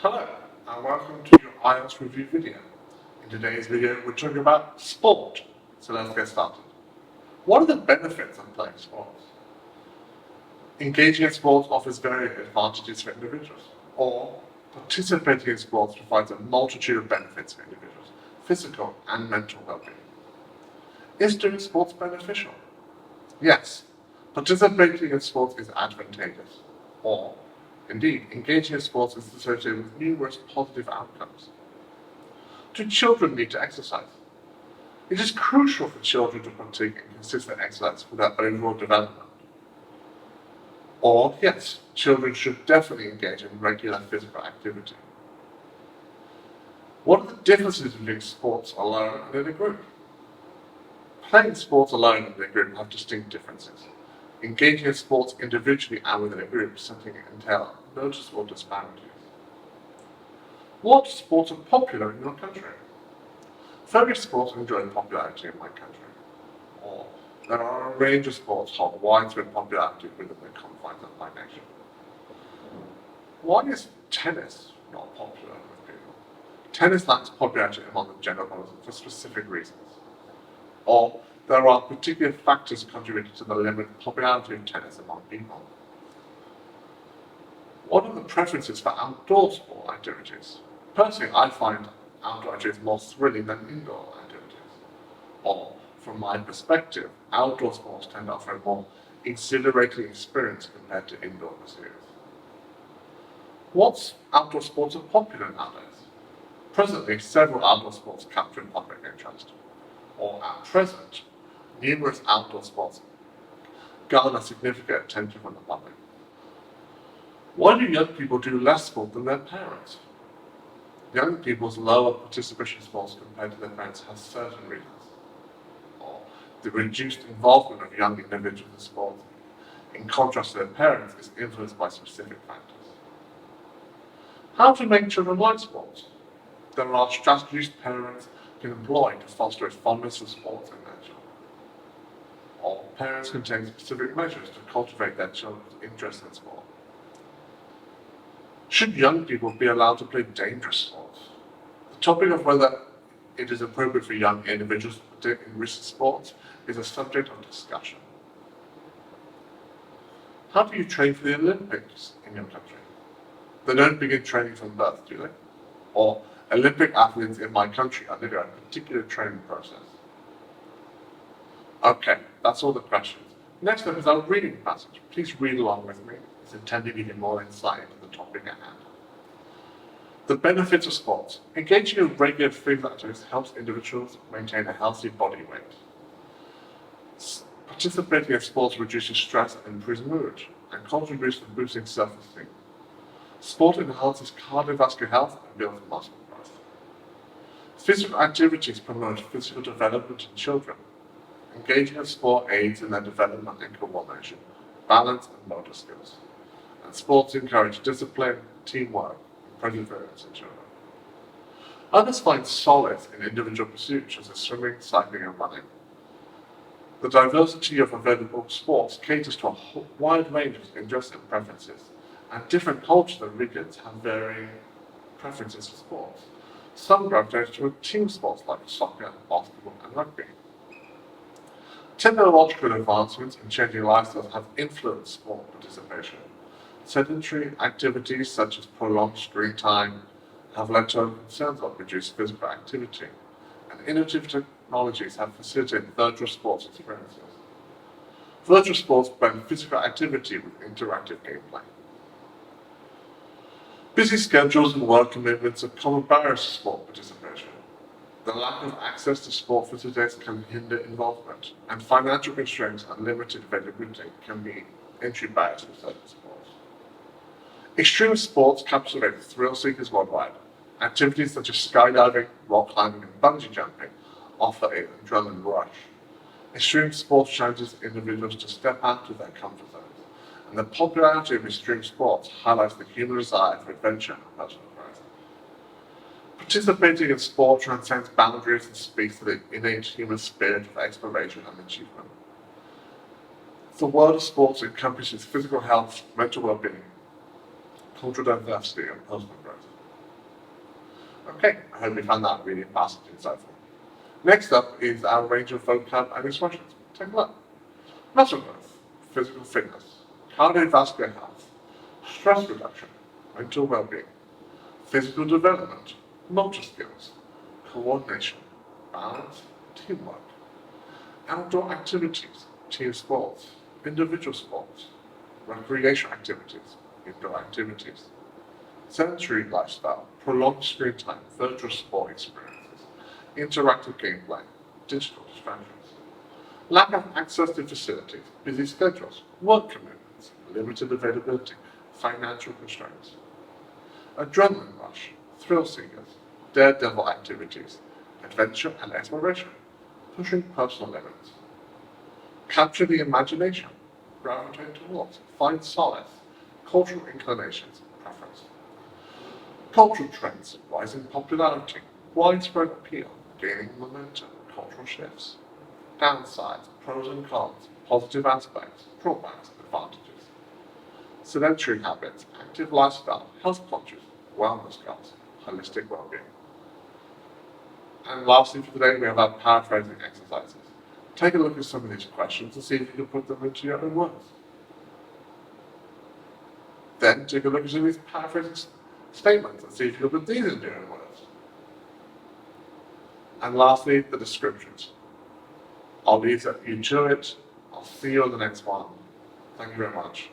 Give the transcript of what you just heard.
Hello, and welcome to your IELTS review video. In today's video, we're talking about sport. So let's get started. What are the benefits of playing sports? Engaging in sports offers varied advantages for individuals, or participating in sports provides a multitude of benefits for individuals, physical and mental well-being. Is doing sports beneficial? Yes, participating in sports is advantageous, or indeed, engaging in sports is associated with numerous positive outcomes. Do children need to exercise? It is crucial for children to partake in consistent exercise for their overall development. Or, yes, children should definitely engage in regular physical activity. What are the differences between sports alone and in a group? Playing sports alone and in a group have distinct differences. Engaging in sports individually and within a group setting entail noticeable disparities. What sports are popular in your country? Various sports enjoy popularity in my country, or there are a range of sports hold widespread popularity within the confines of my nation. Why is tennis not popular with people? Tennis lacks popularity among the general public for specific reasons. Or there are particular factors contributing to the limited popularity of tennis among people. What are the preferences for outdoor sport activities? Personally, I find outdoor activities more thrilling than indoor activities. Or, from my perspective, outdoor sports tend to offer a more exhilarating experience compared to indoor pursuits. What outdoor sports are popular nowadays? Presently, several outdoor sports capture public interest. Or at present, numerous outdoor sports garner significant attention from the public. Why do young people do less sport than their parents? Young people's lower participation in sports compared to their parents has certain reasons. Or the reduced involvement of young individuals in sport, in contrast to their parents, is influenced by specific factors. How to make children like sports? There are strategies parents can employ to foster a fondness for sports in their children. Or parents can take specific measures to cultivate their children's interest in sport. Should young people be allowed to play dangerous sports? The topic of whether it is appropriate for young individuals to partake in risky sports is a subject of discussion. How do you train for the Olympics in your country? They don't begin training from birth, do they? Or Olympic athletes in my country undergo a particular training process. Okay, that's all the questions. Next up is our reading passage. Please read along with me. It's intended to give you more insight into the topic at hand. The benefits of sports. Engaging in regular physical activities helps individuals maintain a healthy body weight. Participating in sports reduces stress and improves mood, and contributes to boosting self-esteem. Sport enhances cardiovascular health and builds muscle growth. Physical activities promote physical development in children. Engaging in sport aids in their development and coordination, balance and motor skills. And sports encourage discipline, teamwork, and perseverance in children. Others find solace in individual pursuits such as swimming, cycling, and running. The diversity of available sports caters to a wide range of interests and preferences, and different cultures and regions have varying preferences for sports. Some gravitate toward team sports like soccer, basketball, and rugby. Technological advancements and changing lifestyles have influenced sport participation. Sedentary activities such as prolonged screen time have led to concerns about reduced physical activity, and innovative technologies have facilitated virtual sports experiences. Virtual sports blend physical activity with interactive gameplay. Busy schedules and work commitments are common barriers to sport participation. The lack of access to sport facilities can hinder involvement, and financial constraints and limited availability can be entry barriers to certain sports. Extreme sports captivate thrill seekers worldwide. Activities such as skydiving, rock climbing, and bungee jumping offer an adrenaline rush. Extreme sports challenges individuals to step out of their comfort zones, and the popularity of extreme sports highlights the human desire for adventure and personal growth. Participating in sport transcends boundaries and speaks to the innate human spirit of exploration and achievement. The world of sports encompasses physical health, mental well-being, cultural diversity, and personal growth. Okay, I hope you found that reading passage insightful. Next up is our range of vocab and expressions. Take a look. Muscle growth, physical fitness, cardiovascular health, stress reduction, mental well-being, physical development, motor skills, coordination, balance, teamwork, outdoor activities, team sports, individual sports, recreation activities, indoor activities, sedentary lifestyle, prolonged screen time, virtual sport experiences, interactive gameplay, digital distractions, lack of access to facilities, busy schedules, work commitments, limited availability, financial constraints, adrenaline rush, thrill seekers, daredevil activities, adventure and exploration, pushing personal limits, capture the imagination, gravitate towards, find solace, cultural inclinations, preference. Cultural trends, rising popularity, widespread appeal, gaining momentum, cultural shifts. Downsides, pros and cons, positive aspects, drawbacks, advantages. Sedentary habits, active lifestyle, health conscious, wellness goals, holistic well-being. And lastly for today, we have our paraphrasing exercises. Take a look at some of these questions and see if you can put them into your own words. Then take a look at some of these paraphrasing statements and see if you can put these into your own words. And lastly, the descriptions. I'll leave you to it. I'll see you on the next one. Thank you very much.